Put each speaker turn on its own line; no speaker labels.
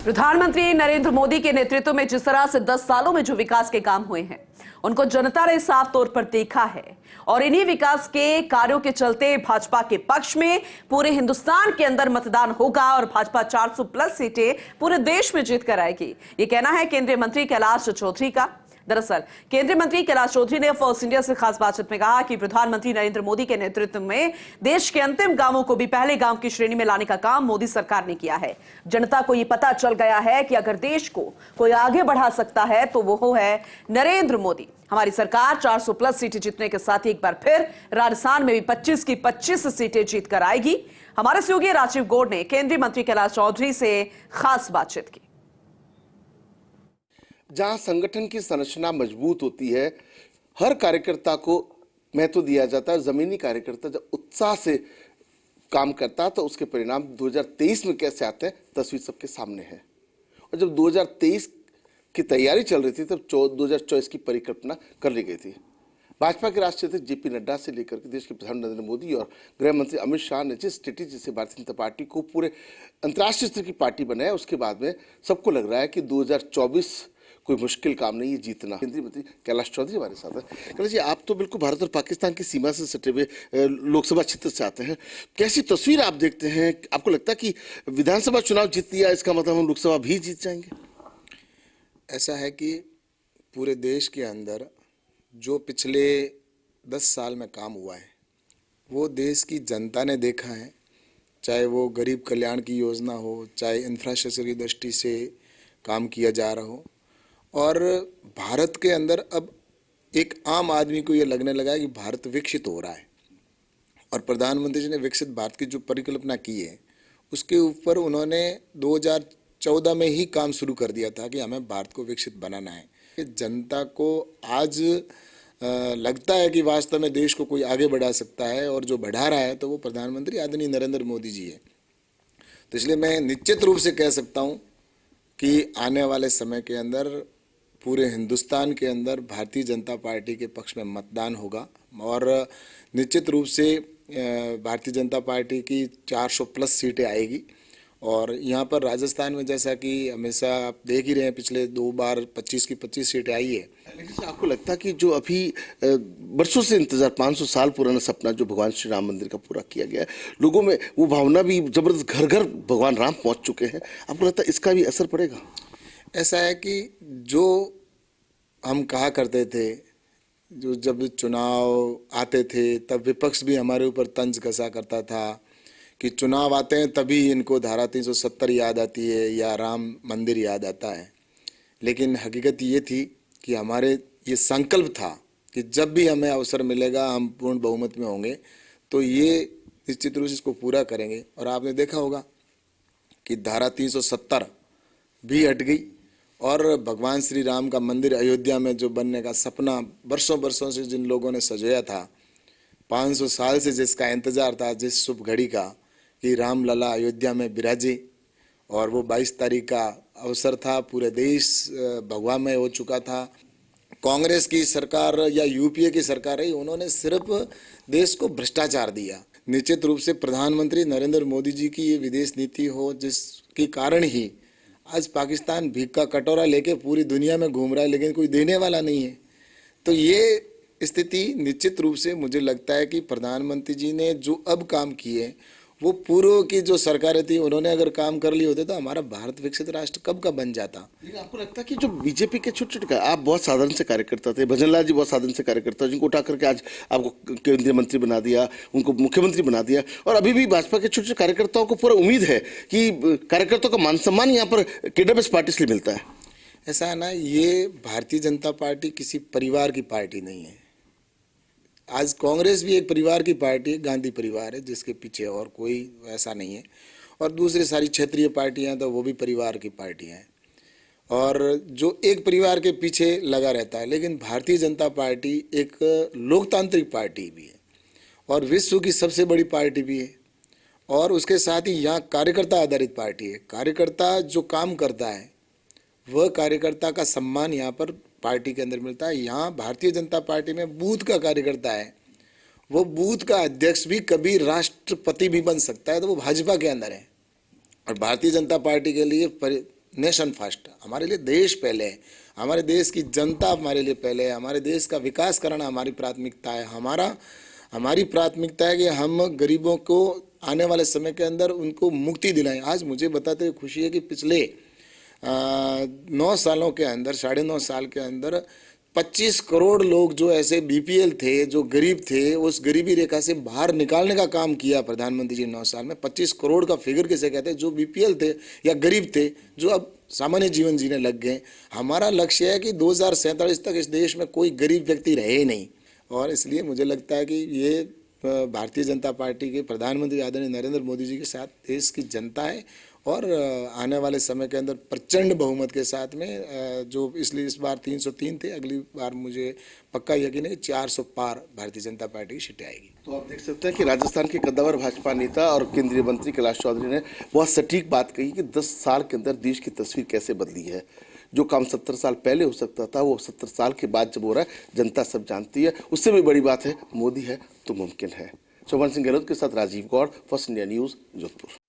प्रधानमंत्री नरेंद्र मोदी के नेतृत्व में जिस तरह से 10 सालों में जो विकास के काम हुए हैं, उनको जनता ने साफ तौर पर देखा है और इन्हीं विकास के कार्यों के चलते भाजपा के पक्ष में पूरे हिंदुस्तान के अंदर मतदान होगा और भाजपा 400 प्लस सीटें पूरे देश में जीत कर आएगी। ये कहना है केंद्रीय मंत्री कैलाश चौधरी का। दरअसल केंद्रीय मंत्री कैलाश चौधरी ने फॉर्स इंडिया से खास बातचीत में कहा कि प्रधानमंत्री नरेंद्र मोदी के नेतृत्व में देश के अंतिम गांवों को भी पहले गांव की श्रेणी में लाने का काम मोदी सरकार ने किया है। जनता को यह पता चल गया है कि अगर देश को कोई आगे बढ़ा सकता है तो वो है नरेंद्र मोदी। हमारी सरकार 400 प्लस सीटें जीतने के साथ ही एक बार फिर राजस्थान में भी 25 की 25 सीटें जीत कर आएगी। हमारे सहयोगी राजीव गौड़ ने केंद्रीय मंत्री कैलाश चौधरी से खास बातचीत की।
जहां संगठन की संरचना मजबूत होती है, हर कार्यकर्ता को महत्व दिया जाता है। जमीनी कार्यकर्ता जब उत्साह से काम करता है तो उसके परिणाम 2023 में कैसे आते हैं, तस्वीर सबके सामने है। और जब 2023 की तैयारी चल रही थी तब 2024 की परिकल्पना कर ली गई थी। भाजपा के राष्ट्रीय अध्यक्ष जेपी नड्डा से लेकर के देश के प्रधानमंत्री नरेंद्र मोदी और गृह मंत्री अमित शाह ने जिस स्ट्रेटेजी से भारतीय जनता पार्टी को पूरे अंतर्राष्ट्रीय स्तर की पार्टी बनाया, उसके बाद में सबको लग रहा है कि 2024 कोई मुश्किल काम नहीं है जीतना। केंद्रीय मंत्री कैलाश चौधरी हमारे साथ है। कैलाश जी, आप तो बिल्कुल भारत और पाकिस्तान की सीमा से सटे हुए लोकसभा क्षेत्र से आते हैं, कैसी तस्वीर आप देखते हैं? आपको लगता है कि विधानसभा चुनाव जीत लिया इसका मतलब हम लोकसभा भी जीत जाएंगे?
ऐसा है कि पूरे देश के अंदर जो पिछले 10 साल में काम हुआ है वो देश की जनता ने देखा है, चाहे वो गरीब कल्याण की योजना हो, चाहे इंफ्रास्ट्रक्चर की दृष्टि से काम किया जा रहा हो। और भारत के अंदर अब एक आम आदमी को ये लगने लगा है कि भारत विकसित हो रहा है और प्रधानमंत्री जी ने विकसित भारत की जो परिकल्पना की है उसके ऊपर उन्होंने 2014 में ही काम शुरू कर दिया था कि हमें भारत को विकसित बनाना है। जनता को आज लगता है कि वास्तव में देश को कोई आगे बढ़ा सकता है और जो बढ़ा रहा है तो वो प्रधानमंत्री आदरणीय नरेंद्र मोदी जी है। तो इसलिए मैं निश्चित रूप से कह सकता हूँ कि आने वाले समय के अंदर पूरे हिंदुस्तान के अंदर भारतीय जनता पार्टी के पक्ष में मतदान होगा और निश्चित रूप से भारतीय जनता पार्टी की 400 प्लस सीटें आएगी। और यहाँ पर राजस्थान में जैसा कि हमेशा आप देख ही रहे हैं, पिछले 2 बार 25 की 25 सीटें आई है।
लेकिन आपको लगता है कि जो अभी बरसों से इंतजार, 500 साल पुराना सपना जो भगवान श्री राम मंदिर का पूरा किया गया है, लोगों में वो भावना भी जबरदस्त, घर घर भगवान राम पहुंच चुके हैं, आपको लगता है इसका भी असर पड़ेगा?
ऐसा है कि जो हम कहा करते थे, जो जब चुनाव आते थे तब विपक्ष भी हमारे ऊपर तंज कसा करता था कि चुनाव आते हैं तभी इनको धारा 370 याद आती है या राम मंदिर याद आता है। लेकिन हकीकत ये थी कि हमारे ये संकल्प था कि जब भी हमें अवसर मिलेगा, हम पूर्ण बहुमत में होंगे तो ये निश्चित रूप से इसको पूरा करेंगे। और आपने देखा होगा कि धारा 370 भी हट गई और भगवान श्री राम का मंदिर अयोध्या में जो बनने का सपना बरसों बरसों से जिन लोगों ने सजोया था, 500 साल से जिसका इंतजार था, जिस शुभ घड़ी का कि राम लला अयोध्या में विराजे, और वो 22 तारीख का अवसर था, पूरे देश भगवामय हो चुका था। कांग्रेस की सरकार या यूपीए की सरकार रही, उन्होंने सिर्फ देश को भ्रष्टाचार दिया। निश्चित रूप से प्रधानमंत्री नरेंद्र मोदी जी की ये विदेश नीति हो जिसके कारण ही आज पाकिस्तान भीख का कटोरा लेके पूरी दुनिया में घूम रहा है लेकिन कोई देने वाला नहीं है। तो ये स्थिति निश्चित रूप से मुझे लगता है कि प्रधानमंत्री जी ने जो अब काम किए वो पूर्व की जो सरकारें थी उन्होंने अगर काम कर लिए होते तो हमारा भारत विकसित राष्ट्र कब का बन जाता।
लेकिन आपको लगता है कि जो बीजेपी के छोटे छोटे, आप बहुत साधारण से कार्यकर्ता थे, भजनलाल जी बहुत साधारण से कार्यकर्ता, जिनको उठा करके आज आपको केंद्रीय मंत्री बना दिया, उनको मुख्यमंत्री बना दिया, और अभी भी भाजपा के छोटे छोटे कार्यकर्ताओं को पूरा उम्मीद है कि कार्यकर्ताओं का मान सम्मान यहाँ पर केडर पार्टी से मिलता है।
ऐसा है ना, ये भारतीय जनता पार्टी किसी परिवार की पार्टी नहीं है। आज कांग्रेस भी एक परिवार की पार्टी है, गांधी परिवार है जिसके पीछे और कोई ऐसा नहीं है, और दूसरी सारी क्षेत्रीय पार्टियां तो वो भी परिवार की पार्टियां हैं और जो एक परिवार के पीछे लगा रहता है। लेकिन भारतीय जनता पार्टी एक लोकतांत्रिक पार्टी भी है और विश्व की सबसे बड़ी पार्टी भी है, और उसके साथ ही यहाँ कार्यकर्ता आधारित पार्टी है। कार्यकर्ता जो काम करता है वह कार्यकर्ता का सम्मान यहाँ पर पार्टी के अंदर मिलता है। यहाँ भारतीय जनता पार्टी में बूथ का कार्यकर्ता है, वो बूथ का अध्यक्ष भी कभी राष्ट्रपति भी बन सकता है, तो वो भाजपा के अंदर है। और भारतीय जनता पार्टी के लिए नेशन फर्स्ट, हमारे लिए देश पहले है, हमारे देश की जनता हमारे लिए पहले है, हमारे देश का विकास करना हमारी प्राथमिकता है। हमारी प्राथमिकता है कि हम गरीबों को आने वाले समय के अंदर उनको मुक्ति दिलाएं। आज मुझे बताते हुए खुशी है कि पिछले 9 सालों के अंदर, 9.5 साल के अंदर 25 करोड़ लोग जो ऐसे बीपीएल थे, जो गरीब थे, उस गरीबी रेखा से बाहर निकालने का काम किया प्रधानमंत्री जी 9 साल में। 25 करोड़ का फिगर किसे कहते हैं? जो बीपीएल थे या गरीब थे, जो अब सामान्य जीवन जीने लग गए। हमारा लक्ष्य है कि 2047 तक इस देश में कोई गरीब व्यक्ति रहे नहीं, और इसलिए मुझे लगता है कि ये भारतीय जनता पार्टी के प्रधानमंत्री आदरणीय नरेंद्र मोदी जी के साथ देश की जनता है, और आने वाले समय के अंदर प्रचंड बहुमत के साथ में जो इसलिए इस बार 303 थे, अगली बार मुझे पक्का यकीन है 400 पार भारतीय जनता पार्टी की सीटें आएगी।
तो आप देख सकते हैं कि राजस्थान के कद्दावर भाजपा नेता और केंद्रीय मंत्री कैलाश चौधरी ने बहुत सटीक बात कही कि 10 साल के अंदर देश की तस्वीर कैसे बदली है। जो काम 70 साल पहले हो सकता था, वो 70 साल के बाद जब हो रहा है, जनता सब जानती है। उससे भी बड़ी बात है, मोदी है तो मुमकिन है। चौहान सिंह गहलोत के साथ Rajiv Gaur, first India news, Jodhpur.